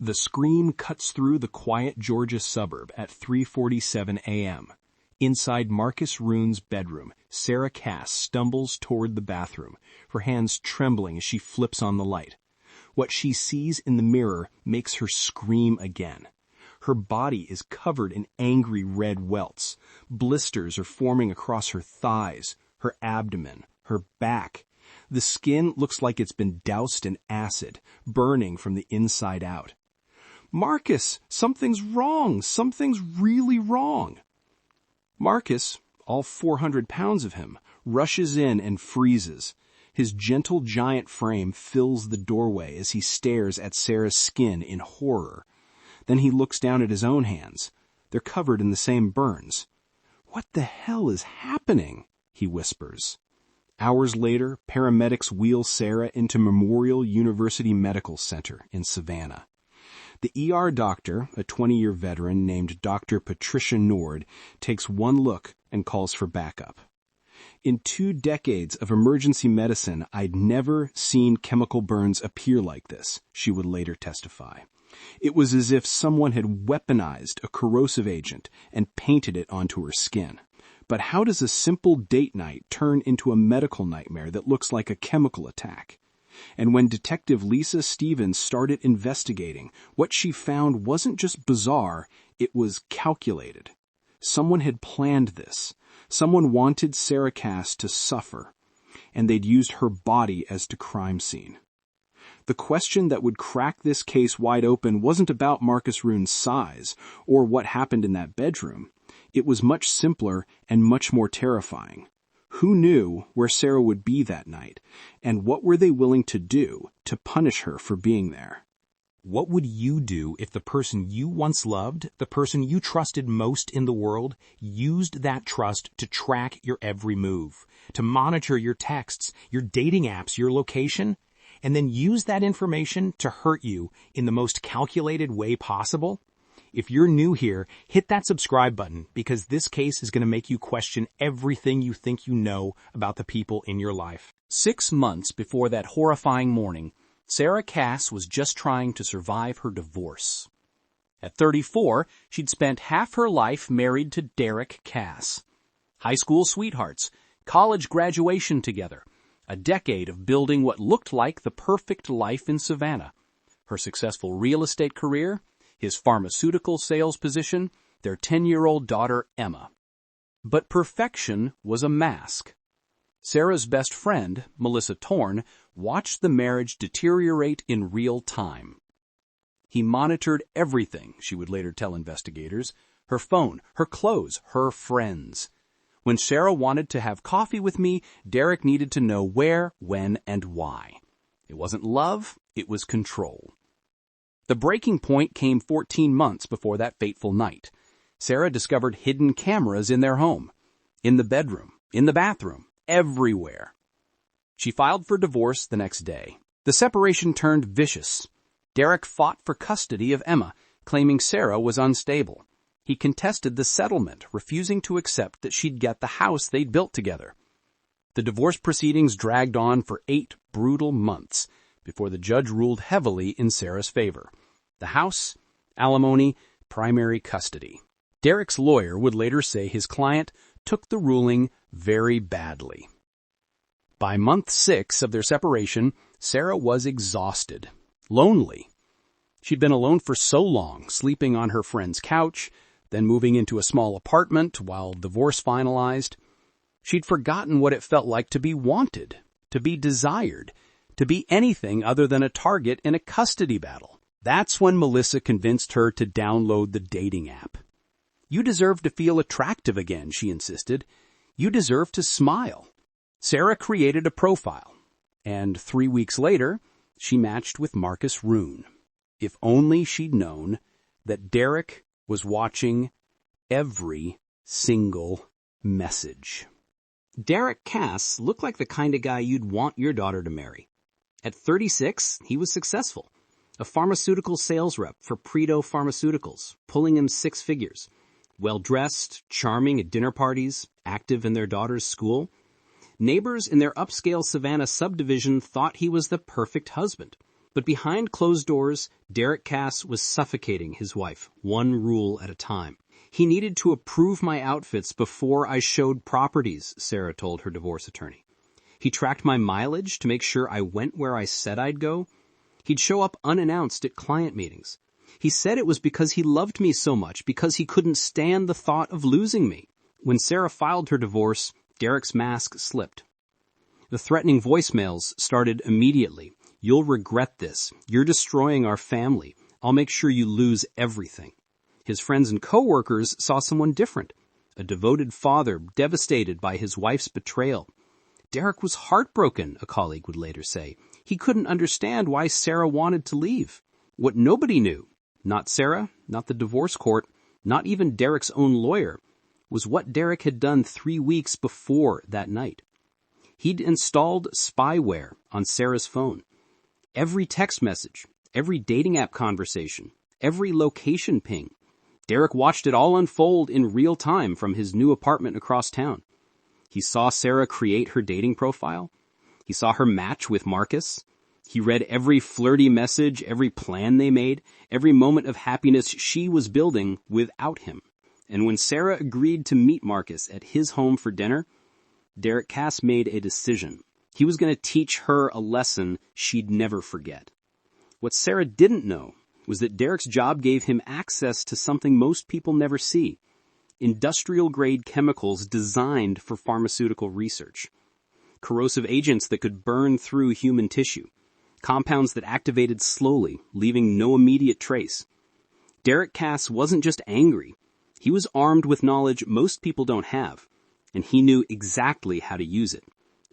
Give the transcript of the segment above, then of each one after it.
The scream cuts through the quiet Georgia suburb at 3:47 a.m. Inside Marcus Rune's bedroom, Sarah Cass stumbles toward the bathroom, her hands trembling as she flips on the light. What she sees in the mirror makes her scream again. Her body is covered in angry red welts. Blisters are forming across her thighs, her abdomen, her back. The skin looks like it's been doused in acid, burning from the inside out. "Marcus, something's wrong. Something's really wrong." Marcus, all 400 pounds of him, rushes in and freezes. His gentle giant frame fills the doorway as he stares at Sarah's skin in horror. Then he looks down at his own hands. They're covered in the same burns. "What the hell is happening?" he whispers. Hours later, paramedics wheel Sarah into Memorial University Medical Center in Savannah. The ER doctor, a 20-year veteran named Dr. Patricia Nord, takes one look and calls for backup. "In 2 decades of emergency medicine, I'd never seen chemical burns appear like this," she would later testify. "It was as if someone had weaponized a corrosive agent and painted it onto her skin. But how does a simple date night turn into a medical nightmare that looks like a chemical attack?" And when Detective Lisa Stevens started investigating, what she found wasn't just bizarre, it was calculated. Someone had planned this. Someone wanted Sarah Cass to suffer, and they'd used her body as the crime scene. The question that would crack this case wide open wasn't about Marcus Rune's size or what happened in that bedroom. It was much simpler and much more terrifying. Who knew where Sarah would be that night, and what were they willing to do to punish her for being there? What would you do if the person you once loved, the person you trusted most in the world, used that trust to track your every move, to monitor your texts, your dating apps, your location, and then use that information to hurt you in the most calculated way possible? If you're new here, hit that subscribe button because this case is going to make you question everything you think you know about the people in your life. 6 months before that horrifying morning, Sarah Cass was just trying to survive her divorce. At 34, she'd spent half her life married to Derek Cass. High school sweethearts, college graduation together, a decade of building what looked like the perfect life in Savannah. Her successful real estate career, his pharmaceutical sales position, their 10-year-old daughter, Emma. But perfection was a mask. Sarah's best friend, Melissa Torn, watched the marriage deteriorate in real time. He monitored everything, she would later tell investigators, her phone, her clothes, her friends. When Sarah wanted to have coffee with me, Derek needed to know where, when, and why. It wasn't love, it was control. The breaking point came 14 months before that fateful night. Sarah discovered hidden cameras in their home, in the bedroom, in the bathroom, everywhere. She filed for divorce the next day. The separation turned vicious. Derek fought for custody of Emma, claiming Sarah was unstable. He contested the settlement, refusing to accept that she'd get the house they'd built together. The divorce proceedings dragged on for 8 brutal months before the judge ruled heavily in Sarah's favor. The house, alimony, primary custody. Derek's lawyer would later say his client took the ruling very badly. By month 6 of their separation, Sarah was exhausted, lonely. She'd been alone for so long, sleeping on her friend's couch, then moving into a small apartment while divorce finalized. She'd forgotten what it felt like to be wanted, to be desired, to be anything other than a target in a custody battle. That's when Melissa convinced her to download the dating app. "You deserve to feel attractive again," she insisted. "You deserve to smile." Sarah created a profile, and 3 weeks later, she matched with Marcus Rune. If only she'd known that Derek was watching every single message. Derek Cass looked like the kind of guy you'd want your daughter to marry. At 36, he was successful. A pharmaceutical sales rep for Predo Pharmaceuticals, pulling him 6 figures. Well-dressed, charming at dinner parties, active in their daughter's school. Neighbors in their upscale Savannah subdivision thought he was the perfect husband. But behind closed doors, Derek Cass was suffocating his wife, one rule at a time. He needed to approve my outfits before I showed properties, Sarah told her divorce attorney. He tracked my mileage to make sure I went where I said I'd go. He'd show up unannounced at client meetings. He said it was because he loved me so much, because he couldn't stand the thought of losing me. When Sarah filed her divorce, Derek's mask slipped. The threatening voicemails started immediately. You'll regret this. You're destroying our family. I'll make sure you lose everything. His friends and coworkers saw someone different, a devoted father devastated by his wife's betrayal. Derek was heartbroken, a colleague would later say. He couldn't understand why Sarah wanted to leave. What nobody knew, not Sarah, not the divorce court, not even Derek's own lawyer, was what Derek had done 3 weeks before that night. He'd installed spyware on Sarah's phone. Every text message, every dating app conversation, every location ping. Derek watched it all unfold in real time from his new apartment across town. He saw Sarah create her dating profile. He saw her match with Marcus. He read every flirty message, every plan they made, every moment of happiness she was building without him. And when Sarah agreed to meet Marcus at his home for dinner, Derek Cass made a decision. He was going to teach her a lesson she'd never forget. What Sarah didn't know was that Derek's job gave him access to something most people never see: industrial-grade chemicals designed for pharmaceutical research, corrosive agents that could burn through human tissue, compounds that activated slowly, leaving no immediate trace. Derek Cass wasn't just angry. He was armed with knowledge most people don't have, and he knew exactly how to use it.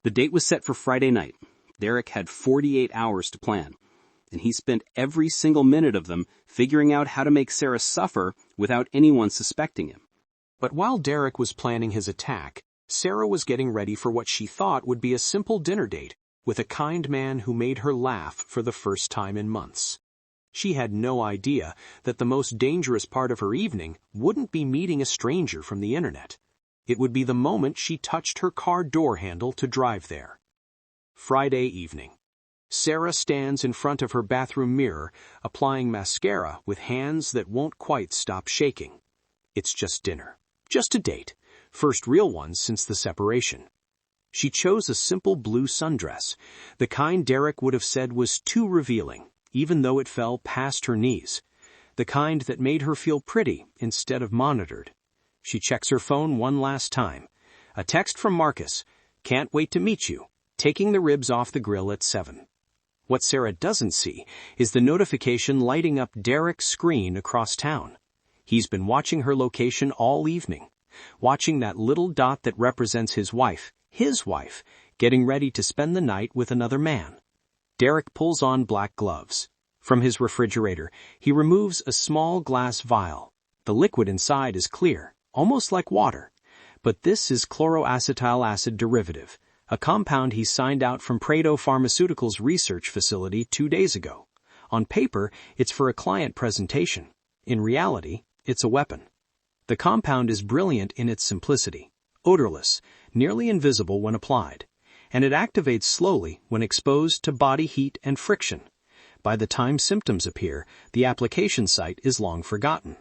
The date was set for Friday night. Derek had 48 hours to plan, and he spent every single minute of them figuring out how to make Sarah suffer without anyone suspecting him. But while Derek was planning his attack, Sarah was getting ready for what she thought would be a simple dinner date with a kind man who made her laugh for the first time in months. She had no idea that the most dangerous part of her evening wouldn't be meeting a stranger from the internet. It would be the moment she touched her car door handle to drive there. Friday evening. Sarah stands in front of her bathroom mirror, applying mascara with hands that won't quite stop shaking. It's just dinner. Just a date. First real one since the separation. She chose a simple blue sundress, the kind Derek would have said was too revealing, even though it fell past her knees. The kind that made her feel pretty instead of monitored. She checks her phone one last time. A text from Marcus. Can't wait to meet you. Taking the ribs off the grill at 7. What Sarah doesn't see is the notification lighting up Derek's screen across town. He's been watching her location all evening, watching that little dot that represents his wife, getting ready to spend the night with another man. Derek pulls on black gloves. From his refrigerator, he removes a small glass vial. The liquid inside is clear, almost like water. But this is chloroacetyl acid derivative, a compound he signed out from Prado Pharmaceuticals' research facility 2 days ago. On paper, it's for a client presentation. In reality, it's a weapon. The compound is brilliant in its simplicity, odorless, nearly invisible when applied, and it activates slowly when exposed to body heat and friction. By the time symptoms appear, the application site is long forgotten.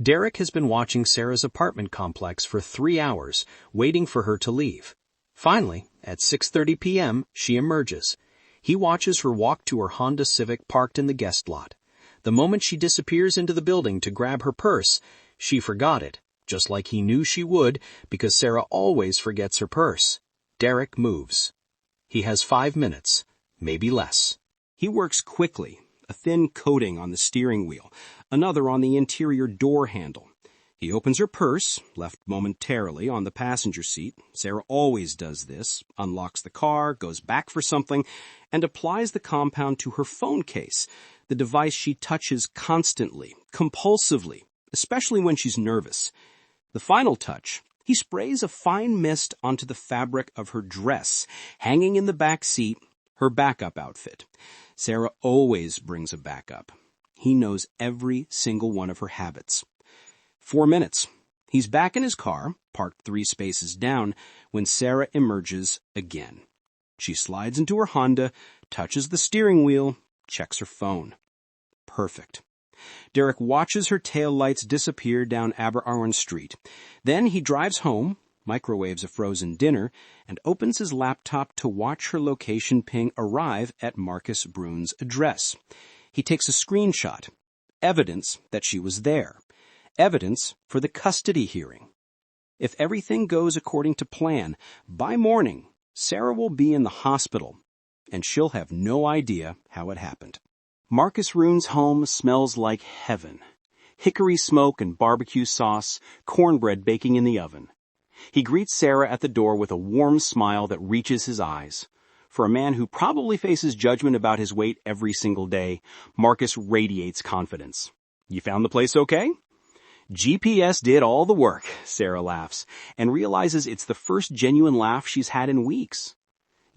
Derek has been watching Sarah's apartment complex for 3 hours, waiting for her to leave. Finally, at 6:30 p.m., she emerges. He watches her walk to her Honda Civic parked in the guest lot. The moment she disappears into the building to grab her purse, she forgot it, just like he knew she would, because Sarah always forgets her purse. Derek moves. He has 5 minutes, maybe less. He works quickly, a thin coating on the steering wheel, another on the interior door handle. He opens her purse, left momentarily on the passenger seat. Sarah always does this, unlocks the car, goes back for something, and applies the compound to her phone case, the device she touches constantly, compulsively, especially when she's nervous. The final touch, he sprays a fine mist onto the fabric of her dress, hanging in the back seat, her backup outfit. Sarah always brings a backup. He knows every single one of her habits. 4 minutes. He's back in his car, parked 3 spaces down, when Sarah emerges again. She slides into her Honda, touches the steering wheel, checks her phone. Perfect. Derek watches her taillights disappear down Aberarn Street. Then he drives home, microwaves a frozen dinner, and opens his laptop to watch her location ping arrive at Marcus Brune's address. He takes a screenshot, evidence that she was there, evidence for the custody hearing. If everything goes according to plan, by morning, Sarah will be in the hospital, and she'll have no idea how it happened. Marcus Rune's home smells like heaven. Hickory smoke and barbecue sauce, cornbread baking in the oven. He greets Sarah at the door with a warm smile that reaches his eyes. For a man who probably faces judgment about his weight every single day, Marcus radiates confidence. "You found the place okay?" "GPS did all the work," Sarah laughs, and realizes it's the first genuine laugh she's had in weeks.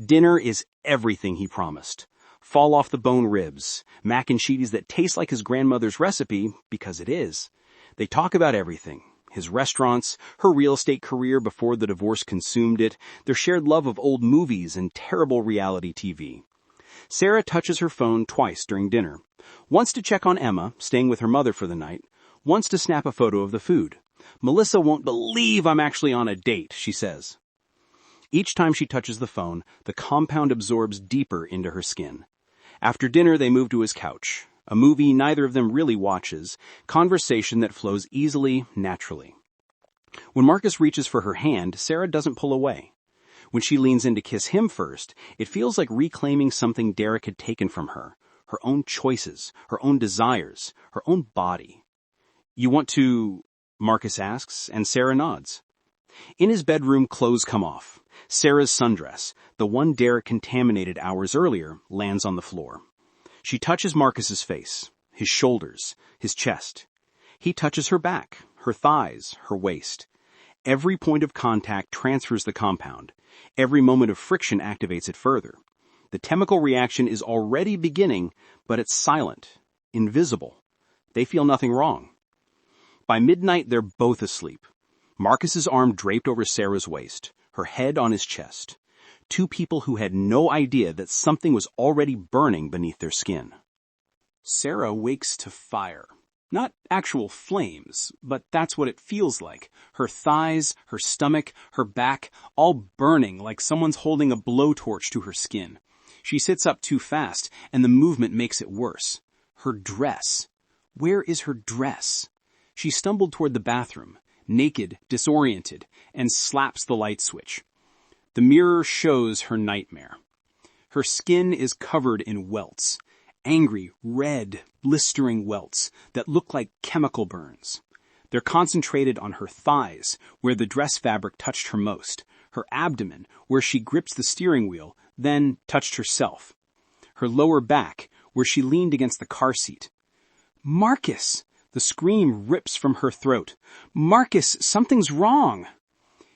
Dinner is everything he promised. Fall-off-the-bone ribs, mac and cheese that taste like his grandmother's recipe, because it is. They talk about everything. His restaurants, her real estate career before the divorce consumed it, their shared love of old movies and terrible reality TV. Sarah touches her phone twice during dinner. Once to check on Emma, staying with her mother for the night. Once to snap a photo of the food. "Melissa won't believe I'm actually on a date," she says. Each time she touches the phone, the compound absorbs deeper into her skin. After dinner, they move to his couch. A movie neither of them really watches, conversation that flows easily, naturally. When Marcus reaches for her hand, Sarah doesn't pull away. When she leans in to kiss him first, it feels like reclaiming something Derek had taken from her. Her own choices, her own desires, her own body. "You want to?" Marcus asks, and Sarah nods. In his bedroom, clothes come off. Sarah's sundress, the one Derek contaminated hours earlier, lands on the floor. She touches Marcus's face, his shoulders, his chest. He touches her back, her thighs, her waist. Every point of contact transfers the compound. Every moment of friction activates it further. The chemical reaction is already beginning, but it's silent, invisible. They feel nothing wrong. By midnight, they're both asleep. Marcus's arm draped over Sarah's waist, her head on his chest. Two people who had no idea that something was already burning beneath their skin. Sarah wakes to fire. Not actual flames, but that's what it feels like. Her thighs, her stomach, her back, all burning like someone's holding a blowtorch to her skin. She sits up too fast, and the movement makes it worse. Her dress. Where is her dress? She stumbled toward the bathroom, naked, disoriented, and slaps the light switch. The mirror shows her nightmare. Her skin is covered in welts. Angry, red, blistering welts that look like chemical burns. They're concentrated on her thighs, where the dress fabric touched her most, her abdomen, where she gripped the steering wheel, then touched herself, her lower back, where she leaned against the car seat. "Marcus!" The scream rips from her throat. "Marcus, something's wrong!"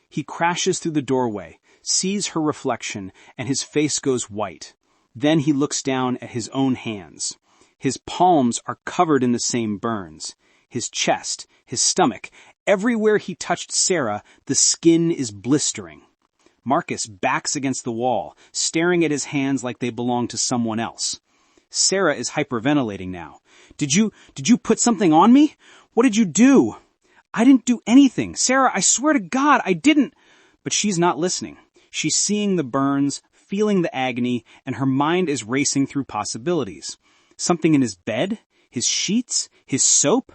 He crashes through the doorway, sees her reflection, and his face goes white. Then he looks down at his own hands. His palms are covered in the same burns. His chest, his stomach, everywhere he touched Sarah, the skin is blistering. Marcus backs against the wall, staring at his hands like they belong to someone else. Sarah is hyperventilating now. Did you put something on me? What did you do?" "I didn't do anything. Sarah, I swear to God, I didn't." But she's not listening. She's seeing the burns, feeling the agony, and her mind is racing through possibilities. Something in his bed? His sheets? His soap?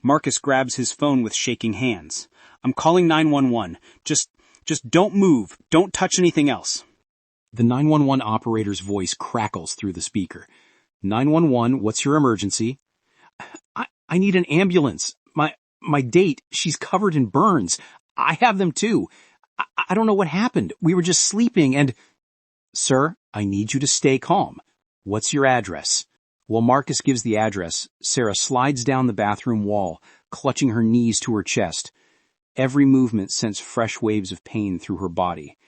Marcus grabs his phone with shaking hands. "I'm calling 911. Just don't move. Don't touch anything else." The 911 operator's voice crackles through the speaker. 911, what's your emergency? I need an ambulance. My date, she's covered in burns. I have them too. I don't know what happened. We were just sleeping and... Sir, I need you to stay calm. What's your address? While Marcus gives the address, Sarah slides down the bathroom wall, clutching her knees to her chest. Every movement sends fresh waves of pain through her body.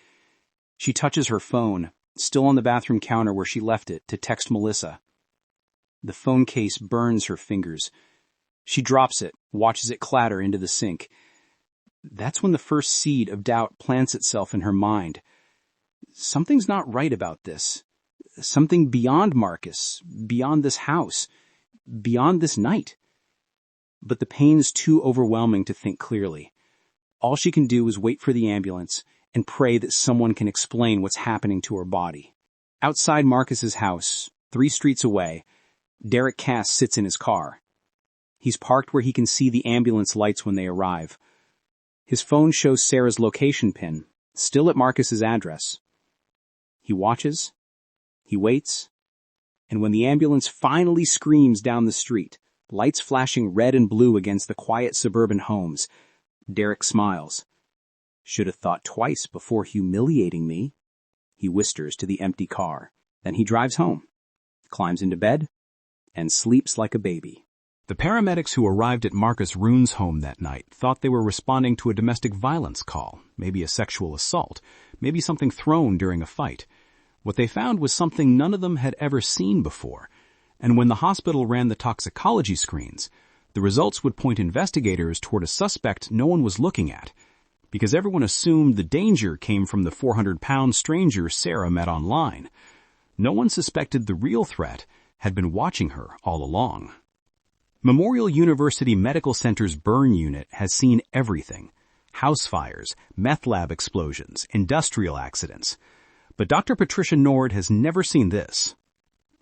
She touches her phone, still on the bathroom counter where she left it, to text Melissa. The phone case burns her fingers. She drops it, watches it clatter into the sink. That's when the first seed of doubt plants itself in her mind. Something's not right about this. Something beyond Marcus, beyond this house, beyond this night. But the pain's too overwhelming to think clearly. All she can do is wait for the ambulance and pray that someone can explain what's happening to her body. Outside Marcus's house, 3 streets away, Derek Cass sits in his car. He's parked where he can see the ambulance lights when they arrive. His phone shows Sarah's location pin, still at Marcus's address. He watches, he waits, and when the ambulance finally screams down the street, lights flashing red and blue against the quiet suburban homes, Derek smiles. "Should have thought twice before humiliating me," he whispers to the empty car. Then he drives home, climbs into bed, and sleeps like a baby. The paramedics who arrived at Marcus Rune's home that night thought they were responding to a domestic violence call, maybe a sexual assault, maybe something thrown during a fight. What they found was something none of them had ever seen before, and when the hospital ran the toxicology screens, the results would point investigators toward a suspect no one was looking at, because everyone assumed the danger came from the 400-pound stranger Sarah met online. No one suspected the real threat had been watching her all along. Memorial University Medical Center's burn unit has seen everything: house fires, meth lab explosions, industrial accidents. But Dr. Patricia Nord has never seen this.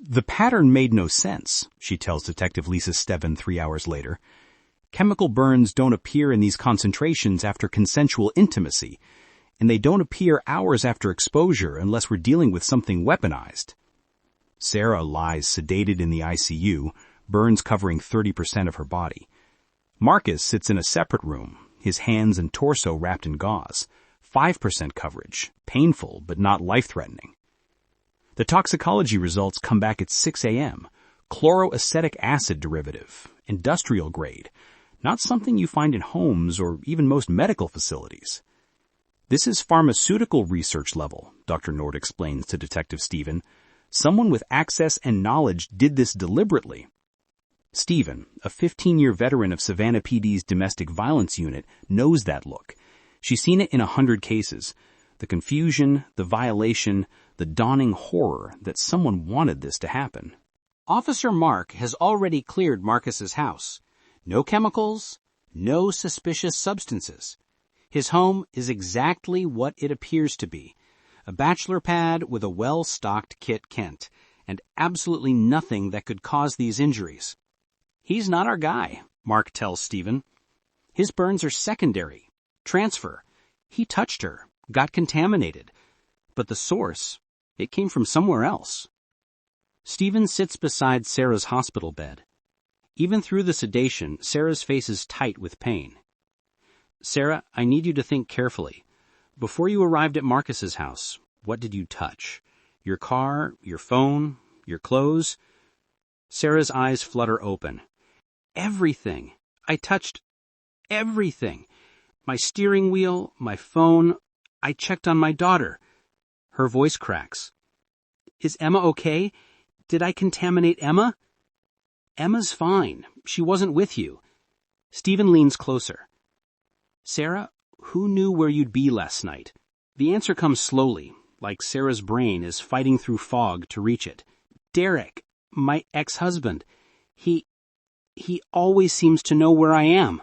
"The pattern made no sense," she tells Detective Lisa Steven 3 hours later. "Chemical burns don't appear in these concentrations after consensual intimacy, and they don't appear hours after exposure unless we're dealing with something weaponized." Sarah lies sedated in the ICU, burns covering 30% of her body. Marcus sits in a separate room, his hands and torso wrapped in gauze. 5% coverage, painful but not life-threatening. The toxicology results come back at 6 a.m. Chloroacetic acid derivative, industrial grade, not something you find in homes or even most medical facilities. "This is pharmaceutical research level," Dr. Nord explains to Detective Steven. "Someone with access and knowledge did this deliberately." Steven, a 15-year veteran of Savannah PD's domestic violence unit, knows that look. She's seen it in 100 cases. The confusion, the violation, the dawning horror that someone wanted this to happen. Officer Mark has already cleared Marcus's house. No chemicals, no suspicious substances. His home is exactly what it appears to be: a bachelor pad with a well-stocked Kit Kent, and absolutely nothing that could cause these injuries. "He's not our guy," Mark tells Steven. "His burns are secondary. Transfer. He touched her, got contaminated. But the source, it came from somewhere else." Steven sits beside Sarah's hospital bed. Even through the sedation, Sarah's face is tight with pain. "Sarah, I need you to think carefully. Before you arrived at Marcus's house, what did you touch? Your car, your phone, your clothes?" Sarah's eyes flutter open. "Everything. I touched everything. My steering wheel, my phone. I checked on my daughter." Her voice cracks. "Is Emma okay? Did I contaminate Emma?" "Emma's fine. She wasn't with you." Steven leans closer. "Sarah, who knew where you'd be last night?" The answer comes slowly, like Sarah's brain is fighting through fog to reach it. "Derek, my ex-husband. He always seems to know where I am."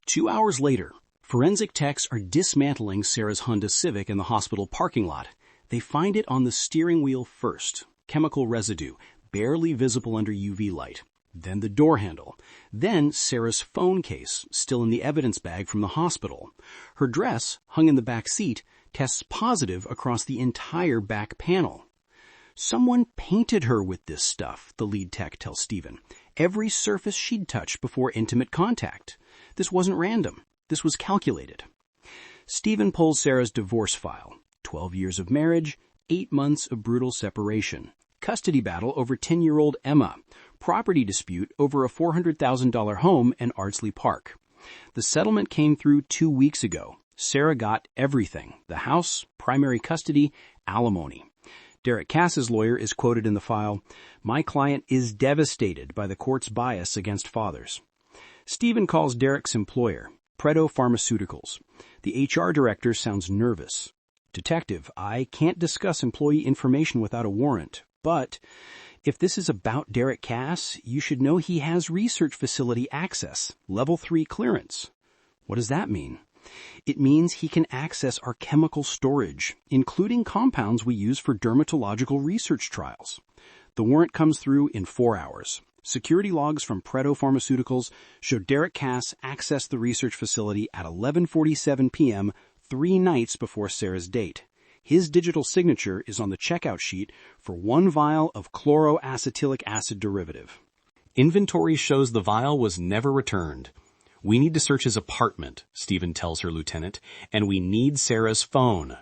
2 hours later, forensic techs are dismantling Sarah's Honda Civic in the hospital parking lot. They find it on the steering wheel first, chemical residue, barely visible under UV light. Then the door handle. Then Sarah's phone case, still in the evidence bag from the hospital. Her dress, hung in the back seat, tests positive across the entire back panel. "Someone painted her with this stuff," the lead tech tells Steven. "Every surface she'd touched before intimate contact. This wasn't random. This was calculated." Steven pulls Sarah's divorce file. 12 years of marriage, 8 months of brutal separation. Custody battle over 10-year-old Emma. Property dispute over a $400,000 home in Ardsley Park. The settlement came through 2 weeks ago. Sarah got everything: the house, primary custody, alimony. Derek Cass's lawyer is quoted in the file, "My client is devastated by the court's bias against fathers." Steven calls Derek's employer, Predo Pharmaceuticals. The HR director sounds nervous. Detective, I can't discuss employee information without a warrant, but if this is about Derek Cass, you should know he has research facility access, level 3 clearance. What does that mean? It means he can access our chemical storage, including compounds we use for dermatological research trials. The warrant comes through in 4 hours. Security logs from Predo Pharmaceuticals show Derek Cass accessed the research facility at 11:47 p.m. 3 nights before Sarah's date. His digital signature is on the checkout sheet for 1 vial of chloroacetylic acid derivative. Inventory shows the vial was never returned. We need to search his apartment, Stephen tells her lieutenant, and we need Sarah's phone.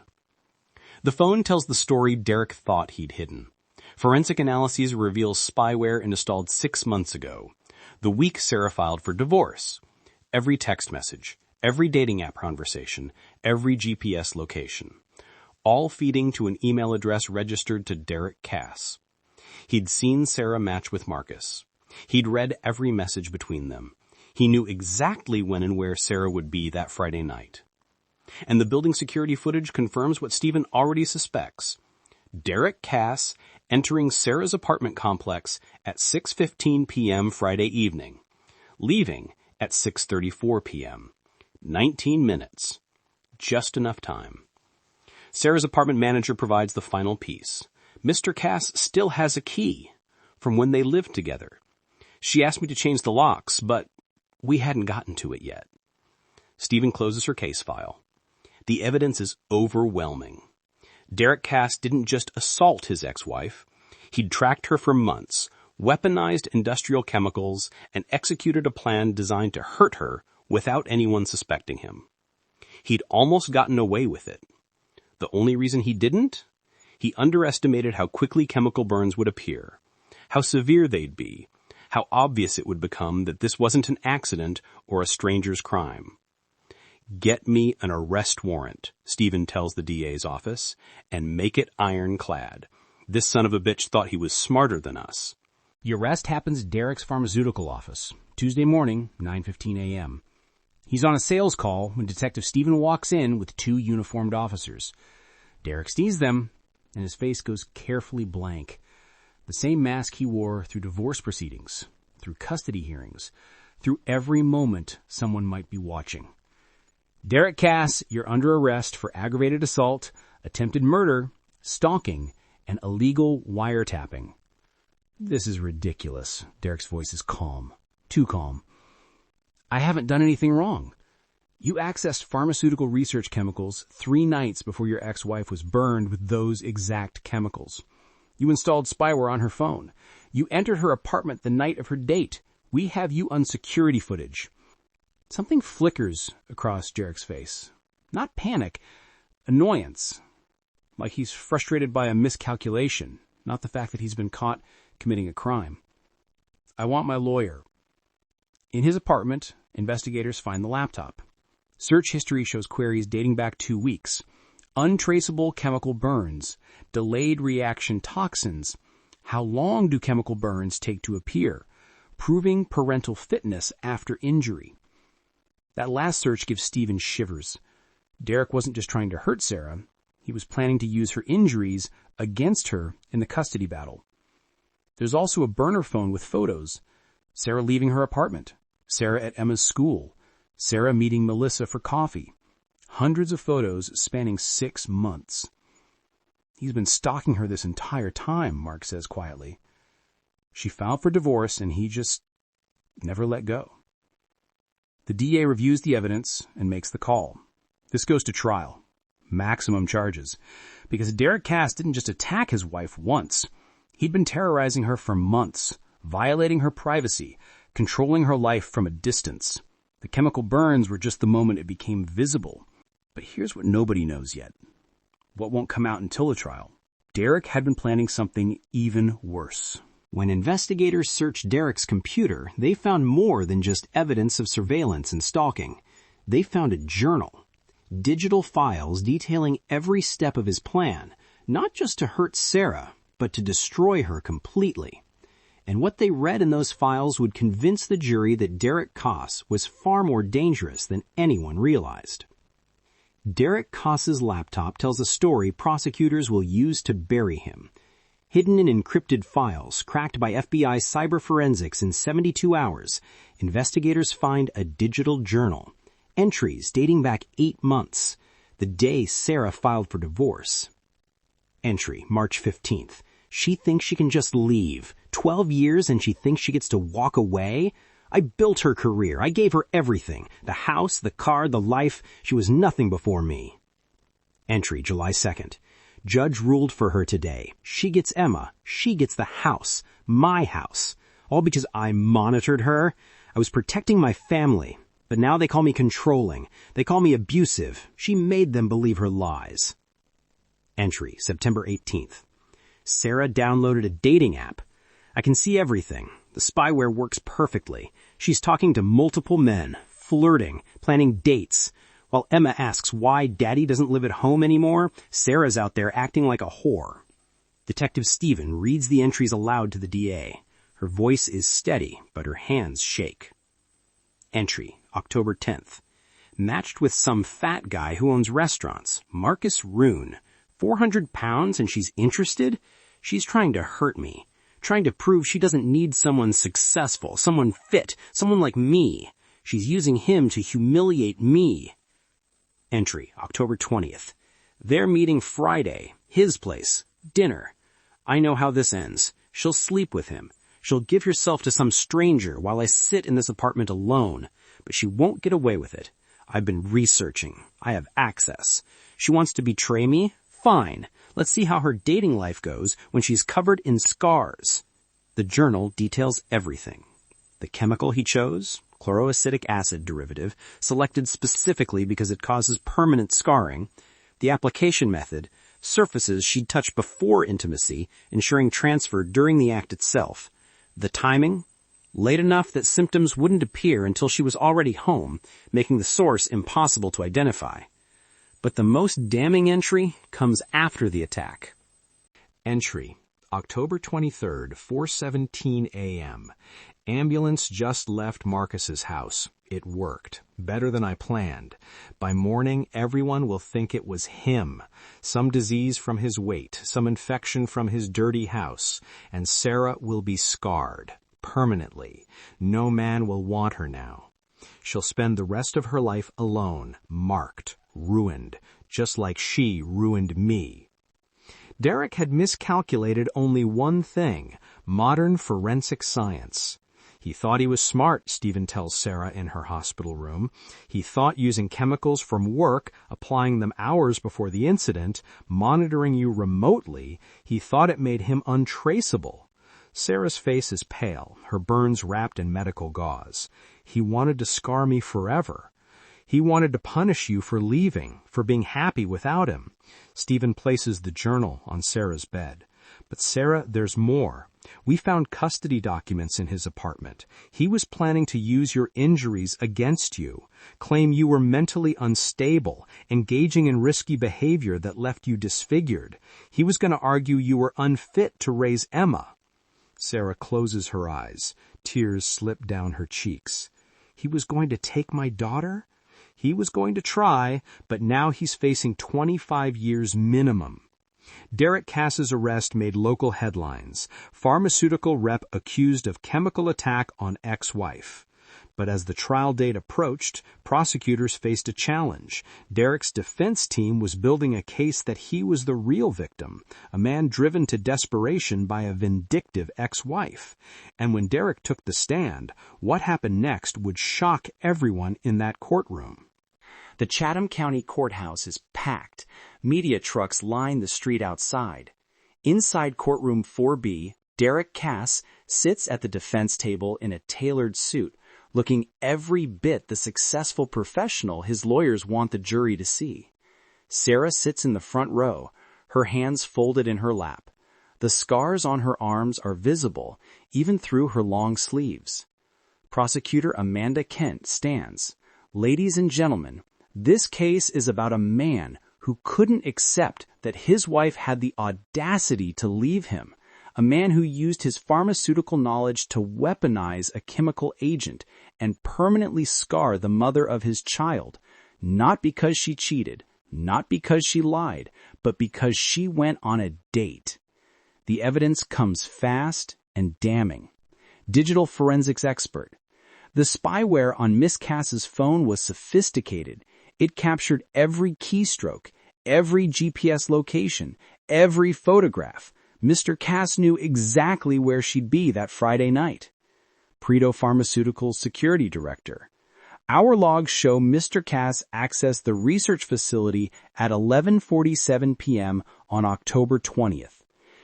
The phone tells the story Derek thought he'd hidden. Forensic analyses reveals spyware installed 6 months ago, the week Sarah filed for divorce. Every text message, every dating app conversation, every GPS location, all feeding to an email address registered to Derek Cass. He'd seen Sarah match with Marcus. He'd read every message between them. He knew exactly when and where Sarah would be that Friday night. And the building security footage confirms what Stephen already suspects. Derek Cass entering Sarah's apartment complex at 6:15 p.m. Friday evening, leaving at 6:34 p.m. 19 minutes. Just enough time. Sarah's apartment manager provides the final piece. Mr. Cass still has a key from when they lived together. She asked me to change the locks, but we hadn't gotten to it yet. Stephen closes her case file. The evidence is overwhelming. Derek Cass didn't just assault his ex-wife. He'd tracked her for months, weaponized industrial chemicals, and executed a plan designed to hurt her without anyone suspecting him. He'd almost gotten away with it. The only reason he didn't? He underestimated how quickly chemical burns would appear, how severe they'd be, how obvious it would become that this wasn't an accident or a stranger's crime. Get me an arrest warrant, Stephen tells the DA's office, and make it ironclad. This son of a bitch thought he was smarter than us. The arrest happens at Derek's pharmaceutical office, Tuesday morning, 9:15 a.m. He's on a sales call when Detective Stephen walks in with 2 uniformed officers. Derek sees them, and his face goes carefully blank. The same mask he wore through divorce proceedings, through custody hearings, through every moment someone might be watching. Derek Cass, you're under arrest for aggravated assault, attempted murder, stalking, and illegal wiretapping. This is ridiculous. Derek's voice is calm. Too calm. I haven't done anything wrong. You accessed pharmaceutical research chemicals 3 nights before your ex-wife was burned with those exact chemicals. You installed spyware on her phone. You entered her apartment the night of her date. We have you on security footage. Something flickers across Derek's face. Not panic, annoyance. Like he's frustrated by a miscalculation, not the fact that he's been caught committing a crime. I want my lawyer. In his apartment, investigators find the laptop. Search history shows queries dating back 2 weeks. Untraceable chemical burns, delayed reaction toxins. How long do chemical burns take to appear? Proving parental fitness after injury. That last search gives Stephen shivers. Derek wasn't just trying to hurt Sarah. He was planning to use her injuries against her in the custody battle. There's also a burner phone with photos. Sarah leaving her apartment. Sarah at Emma's school. Sarah meeting Melissa for coffee. Hundreds of photos spanning 6 months. He's been stalking her this entire time, Mark says quietly. She filed for divorce and he just never let go. The DA reviews the evidence and makes the call. This goes to trial. Maximum charges. Because Derek Cass didn't just attack his wife once. He'd been terrorizing her for months, violating her privacy, controlling her life from a distance. The chemical burns were just the moment it became visible. But here's what nobody knows yet. What won't come out until the trial. Derek had been planning something even worse. When investigators searched Derek's computer, they found more than just evidence of surveillance and stalking. They found a journal. Digital files detailing every step of his plan, not just to hurt Sarah, but to destroy her completely. And what they read in those files would convince the jury that Derek Cass was far more dangerous than anyone realized. Derek Koss's laptop tells a story prosecutors will use to bury him. Hidden in encrypted files, cracked by FBI cyber forensics in 72 hours, investigators find a digital journal. Entries dating back 8 months, the day Sarah filed for divorce. Entry, March 15th. She thinks she can just leave. 12 years and she thinks she gets to walk away? I built her career. I gave her everything. The house, the car, the life. She was nothing before me. Entry, July 2nd. Judge ruled for her today. She gets Emma. She gets the house. My house. All because I monitored her. I was protecting my family. But now they call me controlling. They call me abusive. She made them believe her lies. Entry, September 18th. Sarah downloaded a dating app. I can see everything. The spyware works perfectly. She's talking to multiple men, flirting, planning dates. While Emma asks why Daddy doesn't live at home anymore, Sarah's out there acting like a whore. Detective Stephen reads the entries aloud to the DA. Her voice is steady, but her hands shake. Entry, October 10th. Matched with some fat guy who owns restaurants, Marcus Roon. 400 pounds and she's interested? She's trying to hurt me. Trying to prove she doesn't need someone successful, someone fit, someone like me. She's using him to humiliate me. Entry, October 20th. They're meeting Friday. His place. Dinner. I know how this ends. She'll sleep with him. She'll give herself to some stranger while I sit in this apartment alone. But she won't get away with it. I've been researching. I have access. She wants to betray me? Fine. Let's see how her dating life goes when she's covered in scars. The journal details everything. The chemical he chose, chloroacetic acid derivative, selected specifically because it causes permanent scarring. The application method, surfaces she'd touched before intimacy, ensuring transfer during the act itself. The timing, late enough that symptoms wouldn't appear until she was already home, making the source impossible to identify. But the most damning entry comes after the attack. Entry, October 23rd, 4:17 a.m. Ambulance just left Marcus's house. It worked. Better than I planned. By morning, everyone will think it was him. Some disease from his weight, some infection from his dirty house, and Sarah will be scarred. Permanently. No man will want her now. She'll spend the rest of her life alone, marked, ruined, just like she ruined me. Derek had miscalculated only one thing, modern forensic science. He thought he was smart, Stephen tells Sarah in her hospital room. He thought using chemicals from work, applying them hours before the incident, monitoring you remotely, he thought it made him untraceable. Sarah's face is pale, her burns wrapped in medical gauze. He wanted to scar me forever. He wanted to punish you for leaving, for being happy without him. Stephen places the journal on Sarah's bed. But Sarah, there's more. We found custody documents in his apartment. He was planning to use your injuries against you, claim you were mentally unstable, engaging in risky behavior that left you disfigured. He was going to argue you were unfit to raise Emma. Sarah closes her eyes. Tears slip down her cheeks. He was going to take my daughter? He was going to try, but now he's facing 25 years minimum. Derek Cass's arrest made local headlines. Pharmaceutical rep accused of chemical attack on ex-wife. But as the trial date approached, prosecutors faced a challenge. Derek's defense team was building a case that he was the real victim, a man driven to desperation by a vindictive ex-wife. And when Derek took the stand, what happened next would shock everyone in that courtroom. The Chatham County Courthouse is packed. Media trucks line the street outside. Inside courtroom 4B, Derek Cass sits at the defense table in a tailored suit, looking every bit the successful professional his lawyers want the jury to see. Sarah sits in the front row, her hands folded in her lap. The scars on her arms are visible, even through her long sleeves. Prosecutor Amanda Kent stands. Ladies and gentlemen, this case is about a man who couldn't accept that his wife had the audacity to leave him, a man who used his pharmaceutical knowledge to weaponize a chemical agent and permanently scar the mother of his child, not because she cheated, Not because she lied, but because she went on a date. The evidence comes fast and damning. Digital forensics expert. The spyware on Miss Cass's phone was sophisticated. It captured every keystroke, every GPS location, every photograph. Mr. Cass knew exactly where she'd be that Friday night. Predo Pharmaceuticals security director. Our logs show Mr. Cass accessed the research facility at 11:47 p.m. on October 20th.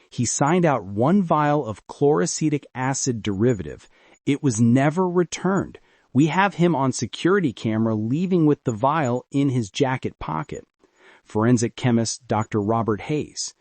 He signed out 1 vial of chloroacetic acid derivative. It was never returned. We have him on security camera leaving with the vial in his jacket pocket. Forensic chemist Dr. Robert Hayes.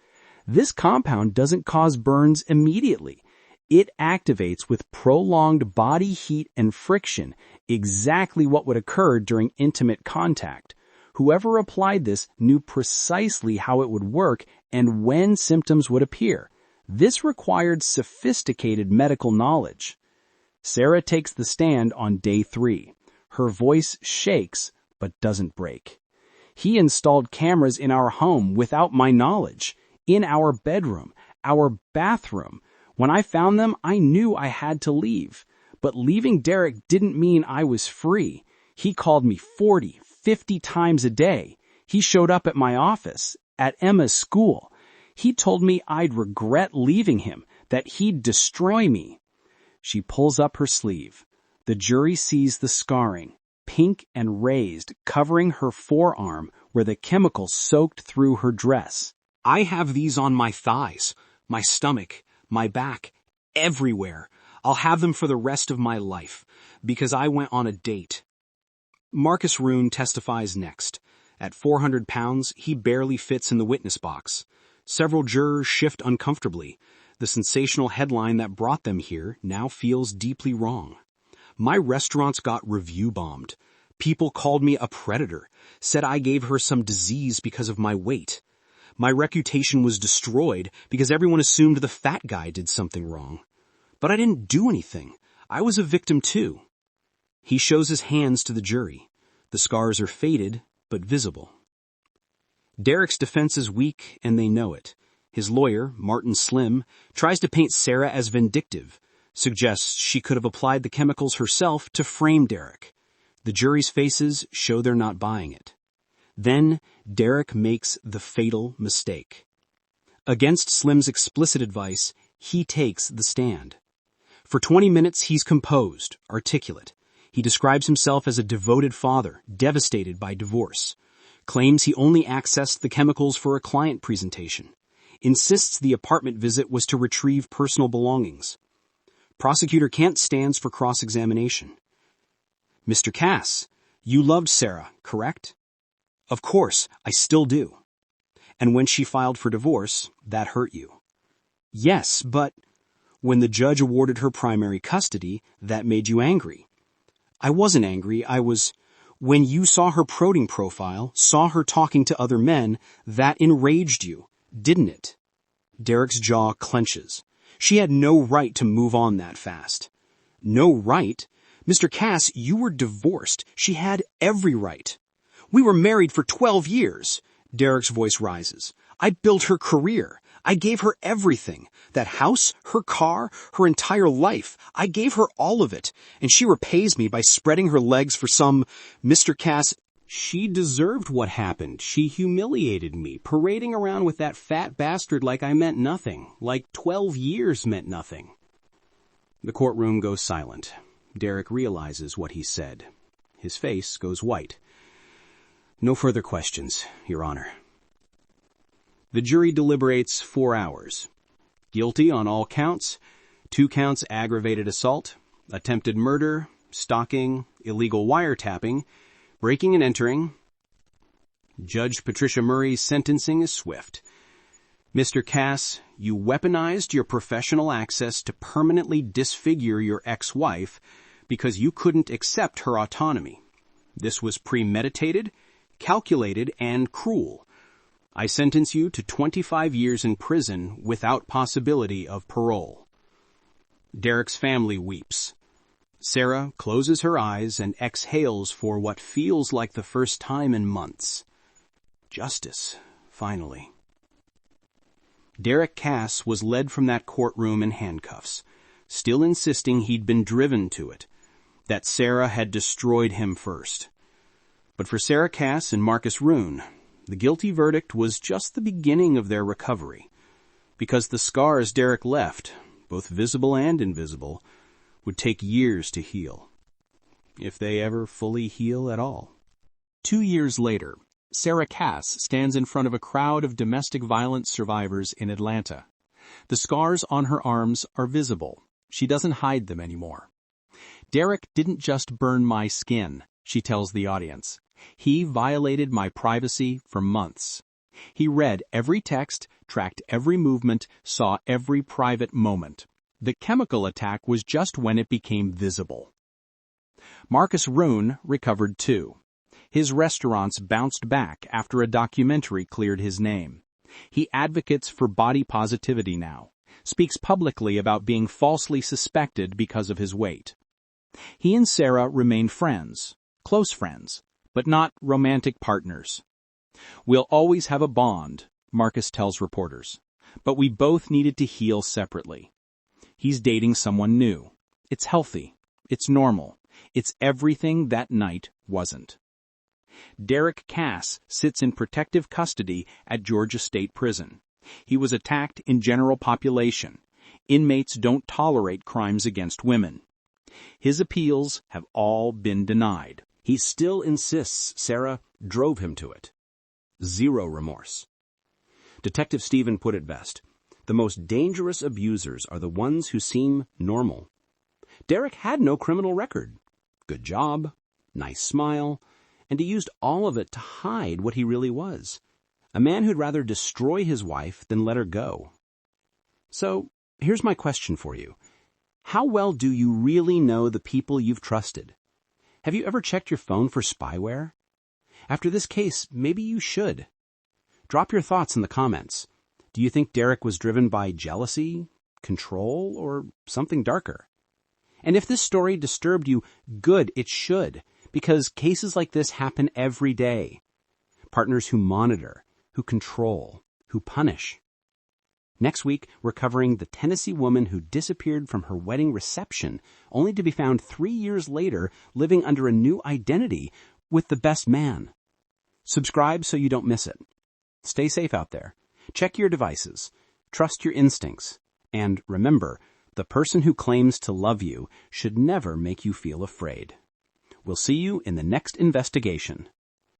This compound doesn't cause burns immediately. It activates with prolonged body heat and friction, exactly what would occur during intimate contact. Whoever applied this knew precisely how it would work and when symptoms would appear. This required sophisticated medical knowledge. Sarah takes the stand on day 3. Her voice shakes, but doesn't break. He installed cameras in our home without my knowledge, in our bedroom, our bathroom. When I found them, I knew I had to leave. But leaving Derek didn't mean I was free. He called me 40, 50 times a day. He showed up at my office, at Emma's school. He told me I'd regret leaving him, that he'd destroy me. She pulls up her sleeve. The jury sees the scarring, pink and raised, covering her forearm where the chemicals soaked through her dress. I have these on my thighs, my stomach, my back, everywhere. I'll have them for the rest of my life, because I went on a date. Marcus Roon testifies next. At 400 pounds, he barely fits in the witness box. Several jurors shift uncomfortably. The sensational headline that brought them here now feels deeply wrong. My restaurants got review bombed. People called me a predator, said I gave her some disease because of my weight. My reputation was destroyed because everyone assumed the fat guy did something wrong. But I didn't do anything. I was a victim too. He shows his hands to the jury. The scars are faded, but visible. Derek's defense is weak, and they know it. His lawyer, Martin Slim, tries to paint Sarah as vindictive, suggests she could have applied the chemicals herself to frame Derek. The jury's faces show they're not buying it. Then, Derek makes the fatal mistake. Against Slim's explicit advice, he takes the stand. For 20 minutes, he's composed, articulate. He describes himself as a devoted father, devastated by divorce. Claims he only accessed the chemicals for a client presentation. Insists the apartment visit was to retrieve personal belongings. Prosecutor Kent stands for cross-examination. Mr. Cass, you loved Sarah, correct? Of course, I still do. And when she filed for divorce, that hurt you. Yes, but when the judge awarded her primary custody, that made you angry. I wasn't angry, when you saw her prodding profile, saw her talking to other men, that enraged you, didn't it? Derek's jaw clenches. She had no right to move on that fast. No right? Mr. Cass, you were divorced. She had every right. We were married for 12 years. Derek's voice rises. I built her career. I gave her everything. That house, her car, her entire life. I gave her all of it. And she repays me by spreading her legs for some Mr. Cass. She deserved what happened. She humiliated me, parading around with that fat bastard like I meant nothing, like 12 years meant nothing. The courtroom goes silent. Derek realizes what he said. His face goes white. No further questions, Your Honor. The jury deliberates 4 hours. Guilty on all counts, 2 counts aggravated assault, attempted murder, stalking, illegal wiretapping, breaking and entering. Judge Patricia Murray's sentencing is swift. Mr. Cass, you weaponized your professional access to permanently disfigure your ex-wife because you couldn't accept her autonomy. This was premeditated, calculated, and cruel. I sentence you to 25 years in prison without possibility of parole. Derek's family weeps. Sarah closes her eyes and exhales for what feels like the first time in months. Justice, finally. Derek Cass was led from that courtroom in handcuffs, still insisting he'd been driven to it, that Sarah had destroyed him first. But for Sarah Cass and Marcus Roon, the guilty verdict was just the beginning of their recovery, because the scars Derek left, both visible and invisible, would take years to heal, if they ever fully heal at all. 2 years later, Sarah Cass stands in front of a crowd of domestic violence survivors in Atlanta. The scars on her arms are visible. She doesn't hide them anymore. Derek didn't just burn my skin, she tells the audience. He violated my privacy for months. He read every text, tracked every movement, saw every private moment. The chemical attack was just when it became visible. Marcus Roon recovered too. His restaurants bounced back after a documentary cleared his name. He advocates for body positivity now, speaks publicly about being falsely suspected because of his weight. He and Sarah remain friends, close friends, but not romantic partners. We'll always have a bond, Marcus tells reporters, but we both needed to heal separately. He's dating someone new. It's healthy. It's normal. It's everything that night wasn't. Derek Cass sits in protective custody at Georgia State Prison. He was attacked in general population. Inmates don't tolerate crimes against women. His appeals have all been denied. He still insists Sarah drove him to it. Zero remorse. Detective Stephen put it best. The most dangerous abusers are the ones who seem normal. Derek had no criminal record. Good job, nice smile, and he used all of it to hide what he really was. A man who'd rather destroy his wife than let her go. So, here's my question for you. How well do you really know the people you've trusted? Have you ever checked your phone for spyware? After this case, maybe you should. Drop your thoughts in the comments. Do you think Derek was driven by jealousy, control, or something darker? And if this story disturbed you, good, it should, because cases like this happen every day. Partners who monitor, who control, who punish. Next week, we're covering the Tennessee woman who disappeared from her wedding reception, only to be found 3 years later living under a new identity with the best man. Subscribe so you don't miss it. Stay safe out there. Check your devices. Trust your instincts. And remember, the person who claims to love you should never make you feel afraid. We'll see you in the next investigation.